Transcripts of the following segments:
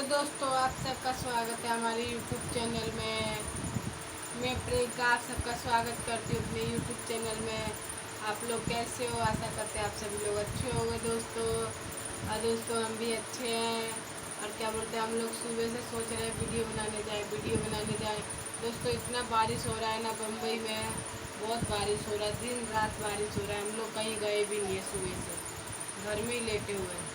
Hello दोस्तों, आप सबका स्वागत है हमारे यूट्यूब चैनल में। मैं प्रियंका आप सबका स्वागत करती हूँ अपने यूट्यूब चैनल में। आप लोग कैसे हो? आशा करते हैं आप सभी लोग अच्छे होंगे दोस्तों। और दोस्तों हम भी अच्छे हैं। और क्या बोलते हैं, हम लोग सुबह से सोच रहे हैं वीडियो बनाने जाए। दोस्तों इतना बारिश हो रहा है ना बम्बई में, बहुत बारिश हो रहा है, दिन रात बारिश हो रहा है। हम लोग कहीं गए भी नहीं है, सुबह से घर में ही लेटे हुए हैं।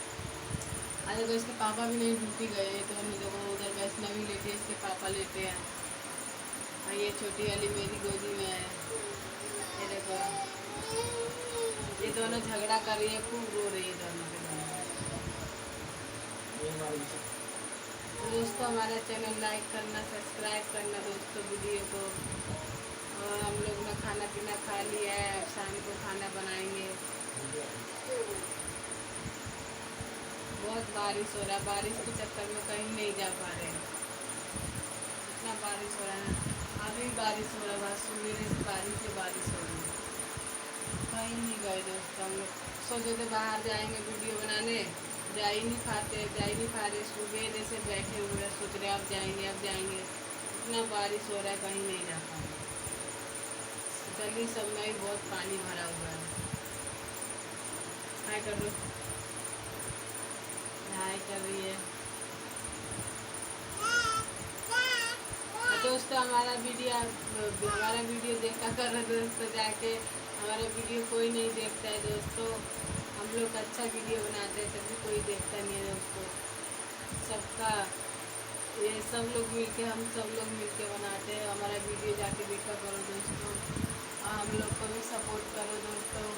आज तो इसके पापा भी नहीं ड्यूटी गए, तो हम देखो उधर वैष्णवी लेटे, इसके पापा लेटे हैं। और ये छोटी वाली मेरी गोदी में है। ये देखो, ये दोनों झगड़ा कर रही है, खूब रो रही है दोनों के दोनों। तो दोस्तों हमारा चैनल लाइक करना, सब्सक्राइब करना दोस्तों वीडियो को। और हम लोग ने खाना पीना खा लिया है, अब शाम को खाना बनाएंगे। बहुत बारिश हो रहा है, बारिश के चक्कर में कहीं नहीं जा पा रहे हैं। इतना बारिश हो रहा है, अभी बारिश हो रहा है, सुबह से बारिश हो रही है। कहीं नहीं गए दोस्तों। हम लोग सोचे थे बाहर जाएंगे वीडियो बनाने, जा ही नहीं पा रहे। सुबह से बैठे हुए हैं, सोच रहे अब जाएंगे। इतना बारिश हो रहा है, कहीं नहीं जा पा रहे। गली सब में ही बहुत पानी भरा हुआ है। हाय कर लो, हाय कर रही है। दोस्तों हमारा वीडियो देखा करो दोस्तों, जाके हमारा वीडियो कोई नहीं देखता है दोस्तों। हम लोग अच्छा वीडियो बनाते हैं तभी कोई देखता नहीं है दोस्तों। सबका ये सब लोग मिलके बनाते हैं। हमारा वीडियो जाके देखा करो दोस्तों, और हम लोग को भी सपोर्ट करो दोस्तों।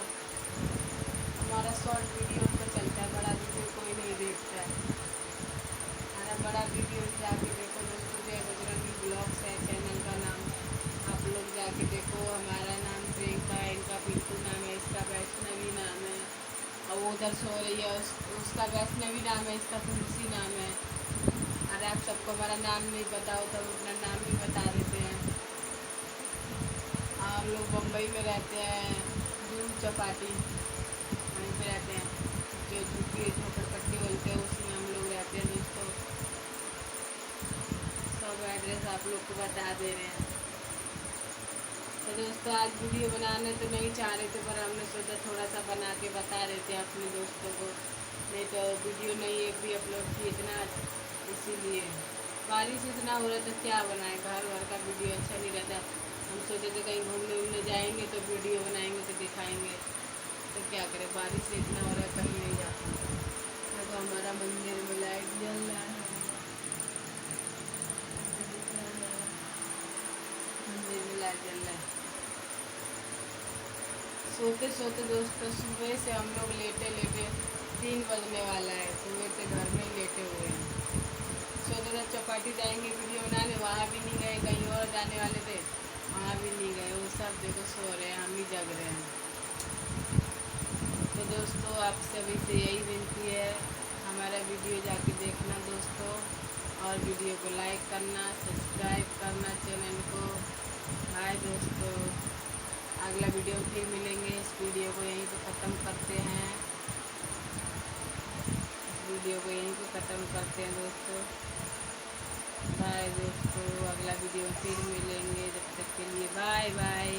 हमारा शॉर्ट वीडियो तो चलता है, बड़ा वीडियो कोई नहीं देखता है। हमारा बड़ा वीडियो जाके देखो दोस्तों, जय बजरंगी ब्लॉग्स है चैनल का नाम। आप लोग जाके देखो। हमारा नाम प्रियंका है, इनका पिंटू नाम है, इसका वैष्णवी नाम है। और वो उधर सो रही है, उसका वैष्णवी नाम है, इसका तुलसी नाम है। अरे आप सबको हमारा नाम नहीं बताओ तो हम अपना नाम भी बता देते हैं। हम लोग बम्बई में रहते हैं, दूर चपाटी वहीं पे रहते हैं, जो झोपड़पट्टी बोलते हैं उसमें हम लोग रहते हैं दोस्तों। सब एड्रेस आप लोग को बता दे रहे हैं। तो दोस्तों आज वीडियो बनाने तो नहीं चाह रहे थे, पर हमने सोचा थोड़ा सा बना के बता रहे थे अपने दोस्तों को। नहीं तो वीडियो नहीं एक भी अपलोड की इतना, इसीलिए बारिश इतना हो रहा था, क्या बनाए। घर का वीडियो अच्छा नहीं रहता। हम सोचे थे कहीं घूमने जाएंगे तो वीडियो बनाएंगे तो दिखाएंगे, तो क्या करें, बारिश इतना हो रहा है, कहीं नहीं जाता। तो हमारा मंदिर में लाइट जल रहा है, मंदिर में लाइट जल रहा है। सोते सोते दोस्तों सुबह से हम लोग लेटे 3 बजने वाला है। सुबह से घर में लेटे हुए हैं। सोचे थे चौपाटी जाएंगे वीडियो बनाने, वहाँ भी नहीं गए। कहीं और जाने वाले थे, वहाँ भी नहीं गए। वो सब देखो सो रहे हैं, हम ही जग रहे हैं। तो दोस्तों आप सभी से यही विनती है, हमारा वीडियो जाके देखना दोस्तों, और वीडियो को लाइक करना, सब्सक्राइब करना चैनल को। बाय दोस्तों, अगला वीडियो फिर मिलेंगे। इस वीडियो को यहीं पे ख़त्म करते हैं। दोस्तों बाय दोस्तों, अगला वीडियो फिर मिलेंगे। जब तक के लिए बाय बाय।